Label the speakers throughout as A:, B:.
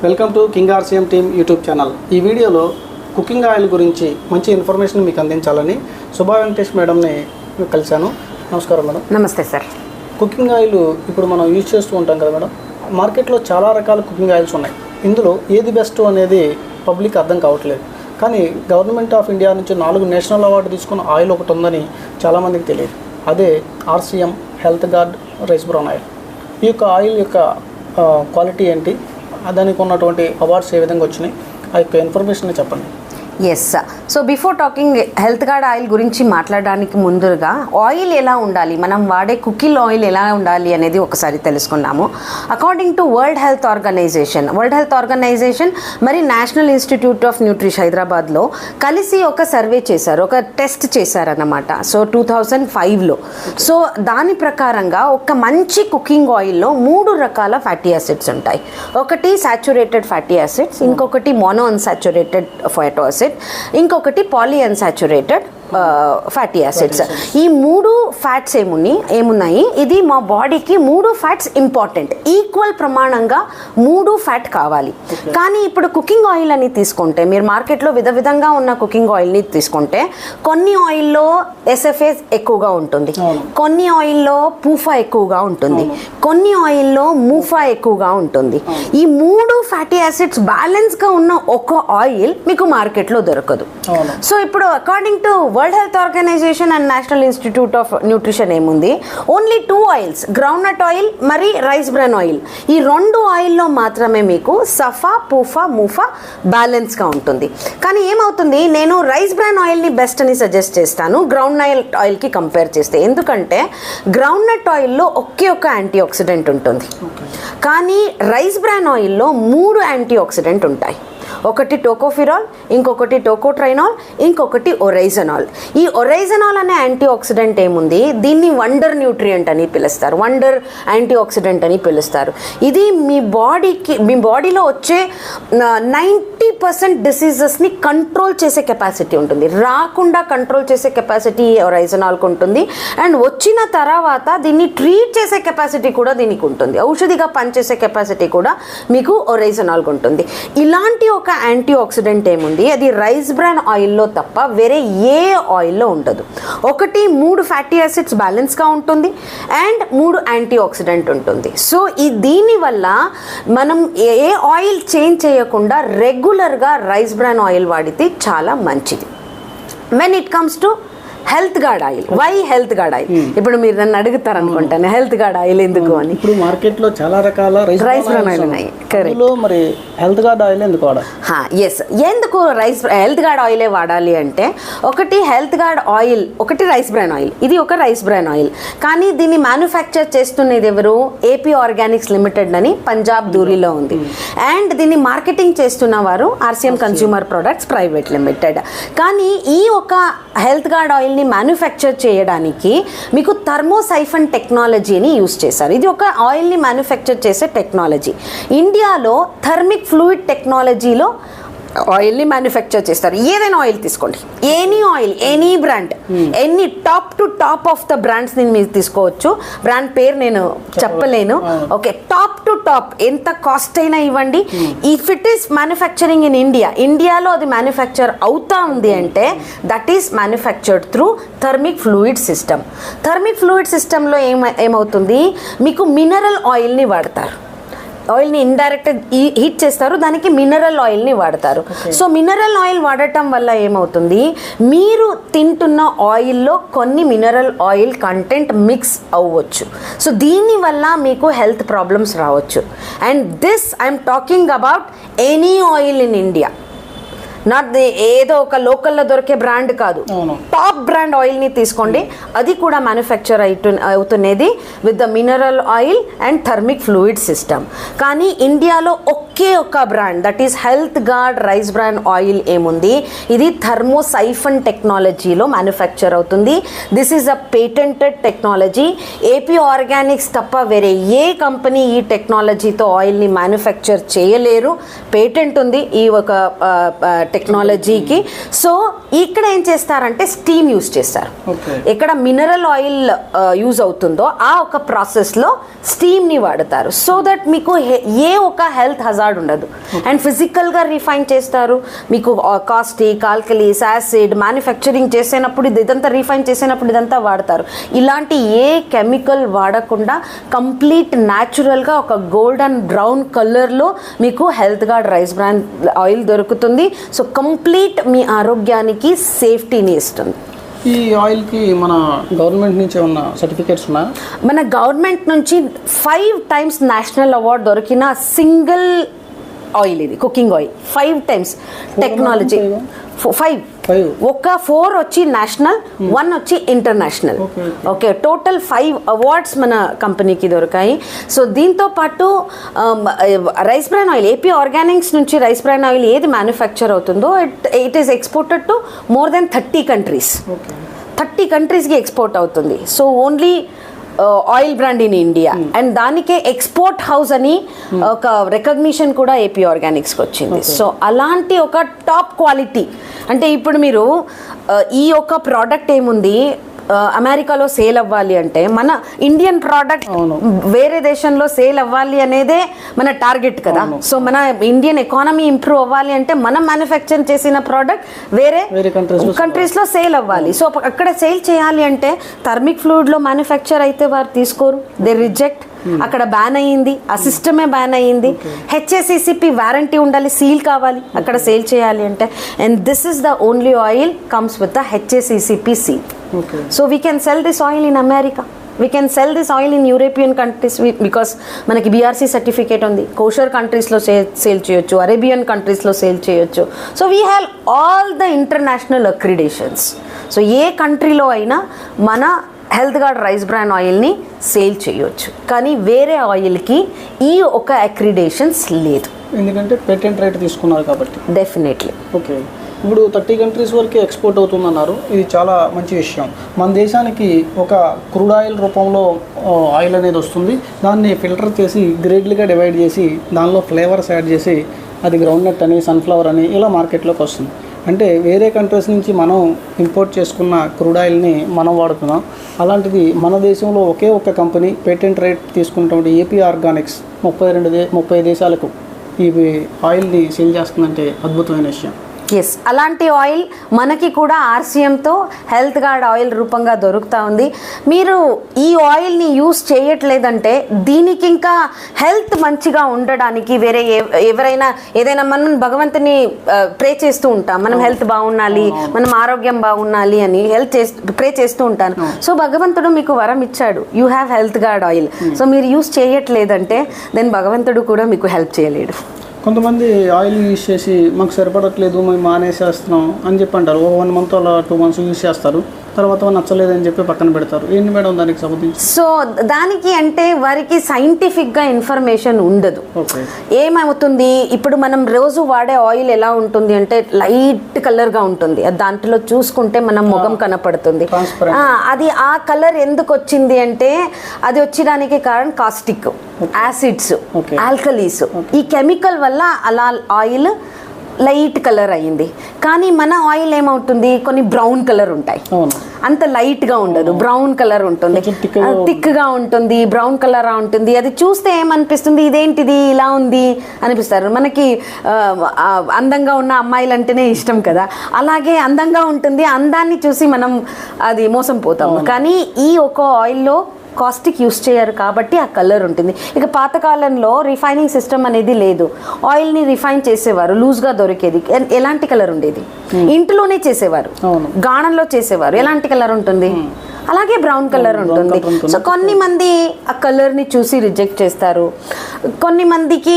A: Welcome to king RCM team YouTube channel. ఈ వీడియోలో cooking oil గురించి మంచి ఇన్ఫర్మేషన్ మీకు అందించాలని శుభా వెంకటేష్ మేడంని కలిశాను. నమస్కారం మేడం.
B: నమస్తే సార్.
A: కుకింగ్ ఆయిల్ ఇప్పుడు మనం యూజ్ చేస్తూ ఉంటాం కదా మేడం. మార్కెట్లో చాలా రకాల కుకింగ్ ఆయిల్స్ ఉన్నాయి. ఇందులో ఏది బెస్ట్ అనేది పబ్లిక్ అర్థం కావట్లేదు. కానీ గవర్నమెంట్ ఆఫ్ ఇండియా నుంచి 4 నేషనల్ అవార్డు తీసుకున్న ఆయిల్ ఒకటి ఉందని చాలామందికి తెలియదు. అదే RCM health gourd rice brown oil. ఈ యొక్క ఆయిల్ యొక్క క్వాలిటీ ఏంటి, దానికి ఉన్నటువంటి అవార్డ్స్ ఏ విధంగా వచ్చినాయి, ఆ యొక్క ఇన్ఫర్మేషన్ చెప్పండి.
B: Yes sir. So before talking health guard oil గురించి మాట్లాడడానికి ముందుగా ఆయిల్ ఎలా ఉండాలి, మనం వాడే కుకింగ్ ఆయిల్ ఎలా ఉండాలి అనేది ఒకసారి తెలుసుకున్నాము. According to world health organization మరి నేషనల్ ఇన్స్టిట్యూట్ ఆఫ్ న్యూట్రిషన్ హైదరాబాద్లో కలిసి ఒక సర్వే చేశారు, ఒక టెస్ట్ చేశారన్నమాట. సో 2005లో. సో దాని ప్రకారంగా ఒక మంచి కుకింగ్ ఆయిల్లో 3 రకాల ఫ్యాటీ యాసిడ్స్ ఉంటాయి. ఒకటి సాచురేటెడ్ ఫ్యాటీ యాసిడ్స్, ఇంకొకటి మోనో అన్సాచురేటెడ్ ఫ్యాటీ యాసిడ్, ఇంకొకటి పాలీ అన్సాచురేటెడ్ ఫ్యాటీ యాసిడ్స్. ఈ 3 ఫ్యాట్స్ ఏమున్నాయి, ఇది మా బాడీకి 3 ఫ్యాట్స్ ఇంపార్టెంట్, ఈక్వల్ ప్రమాణంగా 3 ఫ్యాట్ కావాలి. కానీ ఇప్పుడు కుకింగ్ ఆయిల్ అని తీసుకుంటే, మీరు మార్కెట్లో విధంగా ఉన్న కుకింగ్ ఆయిల్ని తీసుకుంటే, కొన్ని ఆయిల్లో ఎస్ఎఫ్ఏ ఎక్కువగా ఉంటుంది, కొన్ని ఆయిల్లో పూఫా ఎక్కువగా ఉంటుంది, కొన్ని ఆయిల్లో మూఫా ఎక్కువగా ఉంటుంది. ఈ 3 ఫ్యాటీ యాసిడ్స్ బ్యాలెన్స్గా ఉన్న ఒక ఆయిల్ మీకు మార్కెట్లో దొరకదు. సో ఇప్పుడు according to world health organization and national institute of nutrition ఏముంది, ఓన్లీ 2 ఆయిల్స్, గ్రౌండ్నట్ ఆయిల్ మరి రైస్ బ్రాన్ ఆయిల్, ఈ 2 ఆయిల్లో మాత్రమే మీకు సఫా, పూఫా, మూఫా బ్యాలెన్స్గా ఉంటుంది. కానీ ఏమవుతుంది, నేను రైస్ బ్రాన్ ఆయిల్ని బెస్ట్ అని సజెస్ట్ చేస్తాను గ్రౌండ్ ఆయిల్కి కంపేర్ చేస్తే. ఎందుకంటే గ్రౌండ్నట్ ఆయిల్లో ఒకే ఒక యాంటీ ఆక్సిడెంట్ ఉంటుంది, కానీ రైస్ బ్రాన్ ఆయిల్లో 3 యాంటీ ఆక్సిడెంట్ ఉంటాయి. ఒకటి టోకోఫిరాల్, ఇంకొకటి టోకోట్రైనాల్, ఇంకొకటి ఒరైజనాల్. ఈ ఒరైజనాల్ అనే యాంటీ ఆక్సిడెంట్ ఏముంది, దీన్ని వండర్ న్యూట్రియంట్ అని పిలుస్తారు, వండర్ యాంటీ ఆక్సిడెంట్ అని పిలుస్తారు. ఇది మీ బాడీలో వచ్చే 90% డిసీజెస్ని కంట్రోల్ చేసే కెపాసిటీ ఉంటుంది, రాకుండా కంట్రోల్ చేసే కెపాసిటీ ఒరైజనాల్కి ఉంటుంది. అండ్ వచ్చిన తర్వాత దీన్ని ట్రీట్ చేసే కెపాసిటీ కూడా దీనికి ఉంటుంది, ఔషధిగా పనిచేసే కెపాసిటీ కూడా మీకు ఒరైజనాల్కి ఉంటుంది. ఇలాంటి ఒక యాంటీ ఆక్సిడెంట్ ఏముంది, అది రైస్ బ్రాన్ ఆయిల్లో తప్ప వేరే ఏ ఆయిల్లో ఉండదు. ఒకటి 3 ఫ్యాటీ యాసిడ్స్ బ్యాలెన్స్గా ఉంటుంది అండ్ 3 యాంటీ ఆక్సిడెంట్ ఉంటుంది. సో దీనివల్ల మనం ఏ ఆయిల్ చేంజ్ చేయకుండా రెగ్యులర్గా రైస్ బ్రాన్ ఆయిల్ వాడితే చాలా మంచిది. When it comes to health guard oil, why health guard oil? ఇప్పుడు మీరు నన్ను అడుగుతారు అనుకుంటాను, హెల్త్ గార్డ్ ఆయిల్ ఎందుకు అని.
A: ఇప్పుడు మార్కెట్లో చాలా రకాల రైస్ బ్రాన్ ఆయిల్ ఉన్నాయి, కరెక్ట్. మరి హెల్త్ గార్డ్ ఆయిల్ ఎందుకు వాడాలి?
B: ఎస్, ఎందుకు హెల్త్ గార్డ్ ఆయిలే వాడాలి అంటే, ఒకటి హెల్త్ గార్డ్ ఆయిల్, ఒకటి రైస్ బ్రాన్ ఆయిల్. ఇది ఒక రైస్ బ్రాన్ ఆయిల్, కానీ దీన్ని మ్యానుఫ్యాక్చర్ చేస్తున్నది ఎవరు, ఏపీ ఆర్గానిక్స్ లిమిటెడ్ అని పంజాబ్ దూరిలో ఉంది. అండ్ దీన్ని మార్కెటింగ్ చేస్తున్న వారు RCM consumer products private limited. కానీ ఈ ఒక హెల్త్ గార్డ్ ఆయిల్ని మ్యానుఫ్యాక్చర్ చేయడానికి మీకు థర్మోసైఫన్ టెక్నాలజీని యూజ్ చేశారు. ఇది ఒక ఆయిల్ని మ్యానుఫ్యాక్చర్ చేసే టెక్నాలజీ. ఇండియాలో థర్మిక్ ఫ్లూయిడ్ టెక్నాలజీలో ఆయిల్ని మ్యానుఫ్యాక్చర్ చేస్తారు. ఏదైనా ఆయిల్ తీసుకోండి, any oil, any brand, any top to top of the brands మీరు తీసుకోవచ్చు. బ్రాండ్ పేరు నేను చెప్పలేను, ఓకే. టాప్ టు టాప్, ఎంత కాస్ట్ అయినా ఇవ్వండి. If it is manufacturing in ఇండియాలో అది మ్యానుఫ్యాక్చర్ అవుతా ఉంది అంటే that is manufactured through thermic fluid system. Thermic fluid సిస్టంలో ఏమవుతుంది, మీకు మినరల్ ఆయిల్ని వాడతారు, ఆయిల్ని ఇండైరెక్ట్ హీట్ చేస్తారు, దానికి మినరల్ ఆయిల్ని వాడతారు. సో మినరల్ ఆయిల్ వాడటం వల్ల ఏమవుతుంది, మీరు తింటున్న ఆయిల్లో కొన్ని మినరల్ ఆయిల్ కంటెంట్ మిక్స్ అవ్వచ్చు. సో దీనివల్ల మీకు హెల్త్ ప్రాబ్లమ్స్ రావచ్చు. And this I'm talking about any oil in India, not ఏదో ఒక లోకల్లో దొరికే బ్రాండ్ కాదు, టాప్ బ్రాండ్ ఆయిల్ని తీసుకోండి, అది కూడా మ్యానుఫ్యాక్చర్ అవుతున్నది with the mineral oil and thermic fluid system. కానీ ఇండియాలో ఒకే ఒక brand, that is health gourd rice bran oil ఏముంది, ఇది థర్మోసైఫన్ టెక్నాలజీలో మ్యానుఫ్యాక్చర్ అవుతుంది. This is a patented technology. AP Organics తప్ప వేరే ఏ కంపెనీ ఈ టెక్నాలజీతో ఆయిల్ని మ్యానుఫ్యాక్చర్ చేయలేరు. పేటెంట్ ఉంది ఈ ఒక టెక్నాలజీకి. సో ఇక్కడ ఏం చేస్తారంటే స్టీమ్ యూజ్ చేస్తారు. ఇక్కడ మినరల్ ఆయిల్ యూజ్ అవుతుందో ఆ ఒక ప్రాసెస్లో స్టీమ్ని వాడతారు. సో దట్ మీకు ఏ ఒక హెల్త్ హజార్డ్ గార్డ్ ఉండదు. అండ్ ఫిజికల్గా రిఫైన్ చేస్తారు. మీకు కాస్టిక్, ఆల్కలీస్, యాసిడ్ మ్యానుఫ్యాక్చరింగ్ చేసేటప్పుడు ఇదంతా రిఫైన్ చేసేటప్పుడు ఇదంతా వాడతారు. ఇలాంటి ఏ కెమికల్ వాడకుండా కంప్లీట్ న్యాచురల్గా ఒక గోల్డెన్ బ్రౌన్ కలర్లో మీకు health gourd rice bran oil దొరుకుతుంది. సో కంప్లీట్ మీ ఆరోగ్యానికి సేఫ్టీని ఇస్తుంది.
A: ఈ ఆయిల్కి మన గవర్నమెంట్ నుంచి ఏమన్నా సర్టిఫికేట్స్ ఉన్నాయా?
B: మన గవర్నమెంట్ నుంచి 5 times నేషనల్ అవార్డు దొరికిన సింగిల్ ఆయిల్ ఇది, కుకింగ్ ఆయిల్. 5 times technology. 5 ఒక 4 వచ్చి నేషనల్, 1 వచ్చి ఇంటర్నేషనల్. ఓకే, టోటల్ 5 అవార్డ్స్ మన కంపెనీకి దొరికాయి. సో దీంతో పాటు rice bran oil, AP organics నుంచి రైస్ బ్రాన్ ఆయిల్ ఏది మ్యానుఫ్యాక్చర్ అవుతుందో it is exported to more than 30 countries. 30 countries export అవుతుంది. So only oil brand in India. And దానికే ఎక్స్పోర్ట్ హౌస్ అని ఒక రికగ్నిషన్ కూడా ఏపీ ఆర్గానిక్స్కి వచ్చింది. సో అలాంటి ఒక టాప్ క్వాలిటీ. అంటే ఇప్పుడు మీరు ఈ యొక్క ప్రోడక్ట్ ఏముంది, అమెరికాలో సేల్ అవ్వాలి అంటే మన ఇండియన్ ప్రోడక్ట్ వేరే దేశంలో సేల్ అవ్వాలి అనేదే మన టార్గెట్ కదా. సో మన ఇండియన్ ఎకానమీ ఇంప్రూవ్ అవ్వాలి అంటే మనం మ్యానుఫ్యాక్చర్ చేసిన ప్రోడక్ట్ వేరే కంట్రీస్లో సేల్ అవ్వాలి. సో అక్కడ సేల్ చేయాలి అంటే థర్మిక్ ఫ్లూయిడ్లో మ్యానుఫ్యాక్చర్ అయితే వారు తీసుకోరు, దే రిజెక్ట్. అక్కడ బ్యాన్ అయ్యింది, ఆ సిస్టమే బ్యాన్ అయ్యింది. HACCP వారంటీ ఉండాలి, సీల్ కావాలి అక్కడ సేల్ చేయాలి అంటే. And this is the only oil comes with the HACCP seal. So we can sell this oil in America, we can sell this oil in European countries because మనకి BRC certificate ఉంది. Kosher కంట్రీస్లో sale చేయొచ్చు, Arabian కంట్రీస్లో sale చేయొచ్చు. So we have all the international accreditations. So ఏ కంట్రీలో అయినా మన హెల్త్ గార్డ్ రైస్ బ్రాన్ ఆయిల్ని సేల్ చేయొచ్చు. కానీ వేరే ఆయిల్కి ఈ ఒక అక్రిడేషన్స్ లేదు,
A: ఎందుకంటే పేటెంట్ రైట్ తీసుకున్నారు కాబట్టి.
B: డెఫినెట్లీ.
A: ఓకే, ఇప్పుడు 30 countries వరకే ఎక్స్పోర్ట్ అవుతుందన్నారు. ఇది చాలా మంచి విషయం. మన దేశానికి ఒక క్రూడ్ ఆయిల్ రూపంలో ఆయిల్ అనేది వస్తుంది. దాన్ని ఫిల్టర్ చేసి గ్రేడ్లుగా డివైడ్ చేసి దానిలో ఫ్లేవర్స్ యాడ్ చేసి అది గ్రౌండ్నట్ అని, సన్ఫ్లవర్ అని ఇలా మార్కెట్లోకి వస్తుంది. అంటే వేరే కంట్రీస్ నుంచి మనం ఇంపోర్ట్ చేసుకున్న క్రూడ్ ఆయిల్ని మనం వాడుతున్నాం. అలాంటిది మన దేశంలో ఒకే ఒక్క కంపెనీ పేటెంట్ రైట్ తీసుకున్నటువంటి ఏపీ ఆర్గానిక్స్ 30 దేశాలకు ఈ ఆయిల్ని సేల్ చేస్తుందంటే అద్భుతమైన విషయం.
B: ఎస్, అలాంటి ఆయిల్ మనకి కూడా RCMతో హెల్త్ గార్డ్ ఆయిల్ రూపంగా దొరుకుతూ ఉంది. మీరు ఈ ఆయిల్ని యూస్ చేయట్లేదంటే దీనికి ఇంకా హెల్త్ మంచిగా ఉండడానికి వేరే ఎవరైనా ఏదైనా మనం భగవంతుని ప్రే చేస్తూ ఉంటాం, మనం హెల్త్ బాగుండాలి, మనం ఆరోగ్యం బాగుండాలి అని ప్రే చేస్తూ ఉంటాను. సో భగవంతుడు మీకు వరం ఇచ్చాడు, you have health guard oil. So మీరు యూస్ చేయట్లేదంటే దెన్ భగవంతుడు కూడా మీకు హెల్ప్ చేయలేడు.
A: కొంతమంది ఆయిల్ యూజ్ చేసి మాకు సరిపడట్లేదు, మేము మానేసేస్తున్నాం అని చెప్పి అంటారు. 1 month అలా 2 months యూజ్ చేస్తారు, తర్వాత నచ్చలేదని చెప్పి పక్కన పెడతారు. ఏంటి మేడం దానికి సంబంధించి?
B: సో దానికి అంటే వారికి సైంటిఫిక్గా ఇన్ఫర్మేషన్ ఉండదు. ఏమవుతుంది, ఇప్పుడు మనం రోజు వాడే ఆయిల్ ఎలా ఉంటుంది అంటే లైట్ కలర్గా ఉంటుంది. దాంట్లో చూసుకుంటే మనం ముఖం కనపడుతుంది. అది ఆ కలర్ ఎందుకు వచ్చింది అంటే అది వచ్చడానికి కారణం కాస్టిక్, యాసిడ్స్, ఆల్కలీస్. ఈ కెమికల్ వల్ల అలా ఆయిల్ లైట్ కలర్ అయ్యింది. కానీ మన ఆయిల్ ఏమవుతుంది, కొన్ని బ్రౌన్ కలర్ ఉంటాయి, అంత లైట్గా ఉండదు, బ్రౌన్ కలర్ ఉంటుంది, థిక్గా ఉంటుంది, బ్రౌన్ కలర్ ఉంటుంది. అది చూస్తే ఏమనిపిస్తుంది, ఇదేంటిది ఇలా ఉంది అనిపిస్తారు. మనకి అందంగా ఉన్న అమ్మాయిలు అంటేనే ఇష్టం కదా, అలాగే అందంగా ఉంటుంది. అందాన్ని చూసి మనం అది మోసం పోతాము. కానీ ఈ ఒక ఆయిల్లో కాస్టిక్ యూస్ చేయరు కాబట్టి ఆ కలర్ ఉంటుంది. ఇక పాతకాలంలో రిఫైనింగ్ సిస్టమ్ అనేది లేదు, ఆయిల్ని రిఫైన్ చేసేవారు, లూజ్గా దొరికేది. ఎలాంటి కలర్ ఉండేది, ఇంట్లోనే చేసేవారు, గాణంలో చేసేవారు. ఎలాంటి కలర్ ఉంటుంది, అలాగే బ్రౌన్ కలర్ ఉంటుంది. సో కొన్ని మంది ఆ కలర్ని చూసి రిజెక్ట్ చేస్తారు. కొన్ని మందికి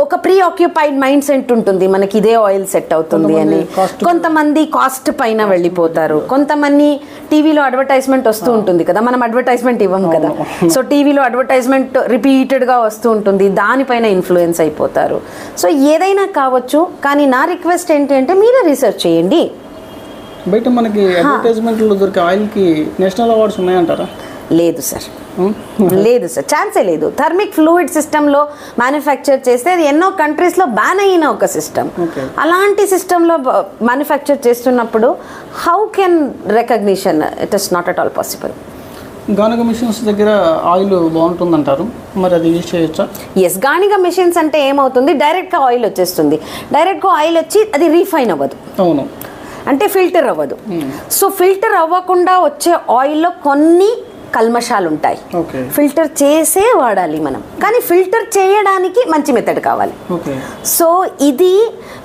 B: ఒక ప్రీ ఆక్యుపైడ్ మైండ్ సెట్ ఉంటుంది, మనకి ఇదే ఆయిల్ సెట్ అవుతుంది అని. కొంతమంది కాస్ట్ పైన వెళ్ళిపోతారు. కొంతమంది టీవీలో అడ్వర్టైజ్మెంట్ వస్తూ ఉంటుంది కదా, మనం అడ్వర్టైజ్మెంట్ ఇవ్వము కదా. సో టీవీలో అడ్వర్టైజ్మెంట్ రిపీటెడ్గా వస్తూ ఉంటుంది, దానిపైన ఇన్ఫ్లుయెన్స్ అయిపోతారు. సో ఏదైనా కావచ్చు, కానీ నా రిక్వెస్ట్ ఏంటి అంటే మీరే రీసెర్చ్ చేయండి.
A: బయట మనకి అడ్వర్టైజ్మెంట్లో దొరికే ఆయిల్కి నేషనల్ అవార్డ్స్ ఉన్నాయంటారా?
B: లేదు సార్, లేదు సార్, ఛాన్సే లేదు. థర్మిక్ ఫ్లూయిడ్ సిస్టంలో మ్యానుఫ్యాక్చర్ చేస్తే అది ఎన్నో కంట్రీస్లో బ్యాన్ అయిన ఒక సిస్టమ్. అలాంటి సిస్టంలో మ్యానుఫ్యాక్చర్ చేస్తున్నప్పుడు how can recognition? It is not at all possible.
A: గానుగ మిషన్స్ దగ్గర ఆయిల్ బాగుంటుందంటారు, మరి అది యూజ్ చేయొచ్చా?
B: ఎస్, గానిగ మిషన్స్ అంటే ఏమవుతుంది, డైరెక్ట్గా ఆయిల్ వచ్చేస్తుంది. డైరెక్ట్గా ఆయిల్ వచ్చి అది రీఫైన్ అవ్వదు.
A: అవును,
B: అంటే ఫిల్టర్ అవ్వదు. సో ఫిల్టర్ అవ్వకుండా వచ్చే ఆయిల్లో కొన్ని కల్మషాలు ఉంటాయి.
A: ఓకే.
B: ఫిల్టర్ చేసే వాడాలి మనం, కానీ ఫిల్టర్ చేయడానికి మంచి మెథడ్ కావాలి.
A: ఓకే.
B: సో ఇది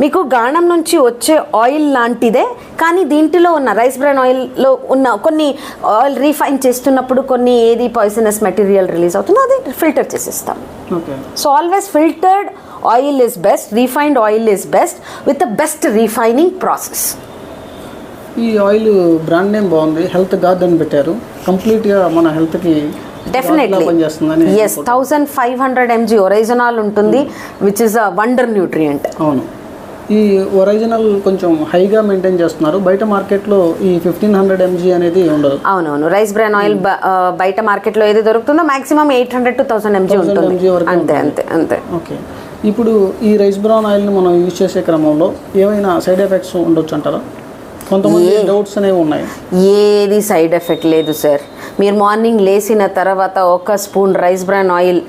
B: మీకు గాణం నుంచి వచ్చే ఆయిల్ లాంటిదే, కానీ దీంట్లో ఉన్న రైస్ బ్రాన్ ఆయిల్లో ఉన్న కొన్ని ఆయిల్ రీఫైన్ చేస్తున్నప్పుడు కొన్ని ఏది పాయిజనస్ మెటీరియల్ రిలీజ్ అవుతుందో అది ఫిల్టర్ చేసేస్తాం.
A: Okay.
B: So always filtered oil is best, refined oil is best with the best refining process.
A: ఈ ఆయిల్ బ్రాండ్ నేమ్ బాగుంది, హెల్త్ గార్డ్ అని పెట్టారు. కంప్లీట్గా మన హెల్త్కి
B: డెఫినెట్లీ
A: పనిచేస్తుందని.
B: ఎస్, 1500 mg ఒరైజనాల్ ఉంటుంది, which is a wonder nutrient.
A: అవును. ఈ ఒరిజినల్ కొంచెం హైగా మెయింటైన్ చేస్తున్నారు. బయట మార్కెట్లో ఈ 1500 mg అనేది ఉండదు.
B: అవునవును, రైస్ బ్రాన్ ఆయిల్ బయట మార్కెట్లో ఏది దొరుకుతుందో మాక్సిమం 800 to 1000 mg ఉంటుంది. అంతే అంతే అంతే.
A: ఓకే. ఇప్పుడు ఈ రైస్ బ్రాన్ ఆయిల్ని మనం యూజ్ చేసే క్రమంలో ఏమైనా సైడ్ ఎఫెక్ట్స్ ఉండొచ్చు అంటారా? కొంతమంది డౌట్స్ అనేవి ఉన్నాయి.
B: ఏది సైడ్ ఎఫెక్ట్ లేదు సార్. మీరు మార్నింగ్ లేచిన తర్వాత ఒక స్పూన్ రైస్ బ్రాన్ ఆయిల్,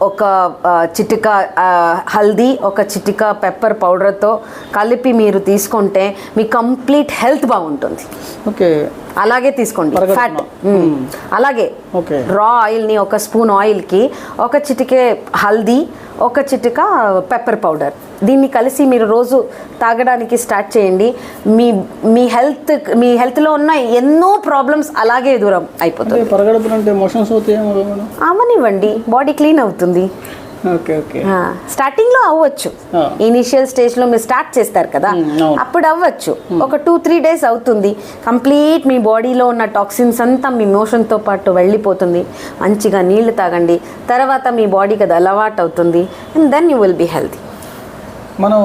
B: ఒక చిటిక హల్దీ, ఒక చిటిక పెప్పర్ పౌడర్తో కలిపి మీరు తీసుకుంటే మీ కంప్లీట్ హెల్త్ బాగుంటుంది.
A: ఓకే.
B: అలాగే తీసుకోండి ఫ్యాట్. అలాగే
A: ఓకే.
B: రా ఆయిల్ని ఒక స్పూన్ ఆయిల్కి ఒక చిటికే హల్దీ, ఒక చిటిక పెప్పర్ పౌడర్, దీన్ని కలిసి మీరు రోజు తాగడానికి స్టార్ట్ చేయండి. మీ హెల్త్లో ఉన్న ఎన్నో ప్రాబ్లమ్స్ అలాగే దూరం అయిపోతుంది.
A: పరగడుపునంటే మోషన్స్ అవుతాయేమో.
B: అవనివ్వండి, బాడీ క్లీన్ అవుతుంది.
A: ఓకే. ఓకే.
B: స్టార్టింగ్లో అవ్వచ్చు, ఇనిషియల్ స్టేజ్లో మీరు స్టార్ట్ చేస్తారు కదా, అప్పుడు అవ్వచ్చు. ఒక 2-3 days అవుతుంది, కంప్లీట్ మీ బాడీలో ఉన్న టాక్సిన్స్ అంతా మీ మోషన్తో పాటు వెళ్ళిపోతుంది. మంచిగా నీళ్లు తాగండి, తర్వాత మీ బాడీకి అది అలవాటు అవుతుంది, and then you will be healthy.
A: మనం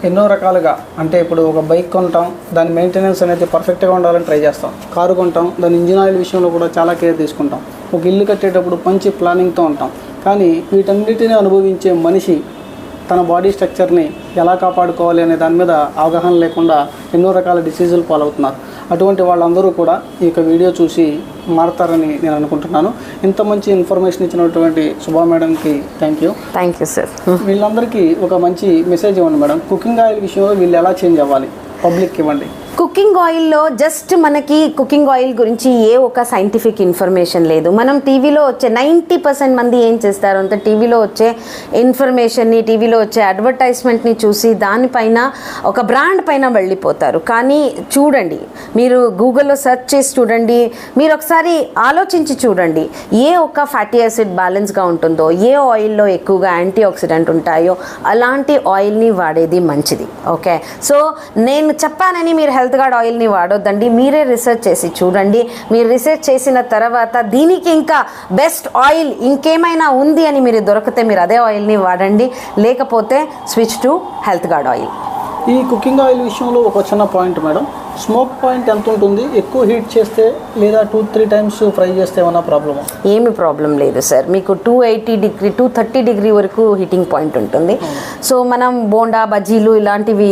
A: ఎన్నో రకాలుగా, అంటే ఇప్పుడు ఒక బైక్ కొంటాం, దాని మెయింటెనెన్స్ అనేది పర్ఫెక్ట్గా ఉండాలని ట్రై చేస్తాం. కారు కొంటాం, దాని ఇంజిన్ ఆయిల్ విషయంలో కూడా చాలా కేర్ తీసుకుంటాం. ఒక ఇల్లు కట్టేటప్పుడు మంచి ప్లానింగ్తో ఉంటాం. కానీ వీటన్నిటిని అనుభవించే మనిషి తన బాడీ స్ట్రక్చర్ని ఎలా కాపాడుకోవాలి అనే దాని మీద అవగాహన లేకుండా ఎన్నో రకాల డిసీజులు పాలవుతున్నారు. అటువంటి వాళ్ళందరూ కూడా ఈ యొక్క వీడియో చూసి మారతారని నేను అనుకుంటున్నాను. ఇంత మంచి ఇన్ఫర్మేషన్ ఇచ్చినటువంటి శుభా మేడంకి థ్యాంక్ యూ
B: సార్.
A: వీళ్ళందరికీ ఒక మంచి మెసేజ్ ఇవ్వండి మేడం. కుకింగ్ ఆయిల్ విషయంలో వీళ్ళు ఎలా చేంజ్ అవ్వాలి, పబ్లిక్ ఇవ్వండి.
B: కుకింగ్ ఆయిల్లో జస్ట్ మనకి కుకింగ్ ఆయిల్ గురించి ఏ ఒక సైంటిఫిక్ ఇన్ఫర్మేషన్ లేదు. మనం టీవీలో వచ్చే 90% మంది ఏం చేస్తారు అంటే టీవీలో వచ్చే ఇన్ఫర్మేషన్ని, టీవీలో వచ్చే అడ్వర్టైజ్మెంట్ని చూసి దానిపైన ఒక బ్రాండ్ పైన వెళ్ళిపోతారు. కానీ చూడండి, మీరు గూగుల్లో సెర్చ్ చేసి చూడండి, మీరు ఒకసారి ఆలోచించి చూడండి, ఏ ఒక్క ఫ్యాటీ యాసిడ్ బ్యాలెన్స్గా ఉంటుందో, ఏ ఆయిల్లో ఎక్కువగా యాంటీ ఆక్సిడెంట్ ఉంటాయో అలాంటి ఆయిల్ని వాడేది మంచిది. ఓకే. సో నేను చెప్పానని మీరు హెల్త్ గార్డ్ ఆయిల్ని వాడొద్దండి, మీరే రీసెర్చ్ చేసి చూడండి. మీరు రీసెర్చ్ చేసిన తర్వాత దీనికి ఇంకా బెస్ట్ ఆయిల్ ఇంకేమైనా ఉంది అని మీరు దొరికితే మీరు అదే ఆయిల్ని వాడండి, లేకపోతే switch to health guard oil.
A: ఈ కుకింగ్ ఆయిల్ విషయంలో ఒక చిన్న పాయింట్ మేడం, స్మోక్ పాయింట్ ఎంత ఉంటుంది? ఎక్కువ హీట్ చేస్తే లేదా 2-3 times ఫ్రై చేస్తే ఏమైనా ప్రాబ్లమా?
B: ఏమి ప్రాబ్లం లేదు సార్. మీకు 280 degree 230 degree వరకు హీటింగ్ పాయింట్ ఉంటుంది. సో మనం బోండా, బజ్జీలు ఇలాంటివి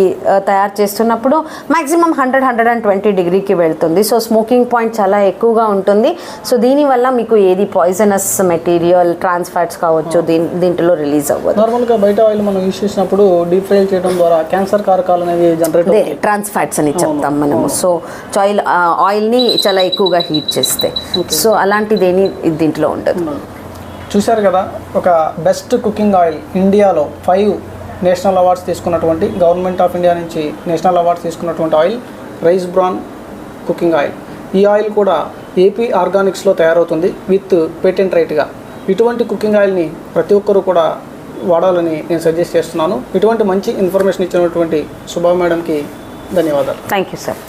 B: తయారు చేస్తున్నప్పుడు మ్యాక్సిమం 100-120 degreeకి వెళ్తుంది. సో స్మోకింగ్ పాయింట్ చాలా ఎక్కువగా ఉంటుంది. సో దీనివల్ల మీకు ఏది పాయిజనస్ మెటీరియల్, ట్రాన్స్ ఫ్యాట్స్ కావచ్చు దీంట్లో రిలీజ్ అవ్వదు.
A: నార్మల్గా బయట ఆయిల్ మనం యూజ్ చేసినప్పుడు డీప్ ఫ్రై చేయడం ద్వారా క్యాన్సర్ కారకాలు అనేవి జనరేట్ అవుతాయి,
B: ట్రాన్స్ ఫ్యాట్స్ అని చెప్తాం మనం. సో ఆయిల్ని చాలా ఎక్కువగా హీట్ చేస్తే, సో అలాంటిదేని దీంట్లో ఉండదు.
A: చూశారు కదా, ఒక బెస్ట్ కుకింగ్ ఆయిల్ ఇండియాలో 5 నేషనల్ అవార్డ్స్ తీసుకున్నటువంటి, గవర్నమెంట్ ఆఫ్ ఇండియా నుంచి నేషనల్ అవార్డ్స్ తీసుకున్నటువంటి oil rice bran cooking oil. ఈ ఆయిల్ కూడా ఏపీ ఆర్గానిక్స్లో తయారవుతుంది విత్ పేటెంట్ రైట్గా. ఇటువంటి కుకింగ్ ఆయిల్ని ప్రతి ఒక్కరూ కూడా వాడాలని నేను సజెస్ట్ చేస్తున్నాను. ఇటువంటి మంచి ఇన్ఫర్మేషన్ ఇచ్చినటువంటి శుభా మేడంకి ధన్యవాదాలు.
B: Thank you sir.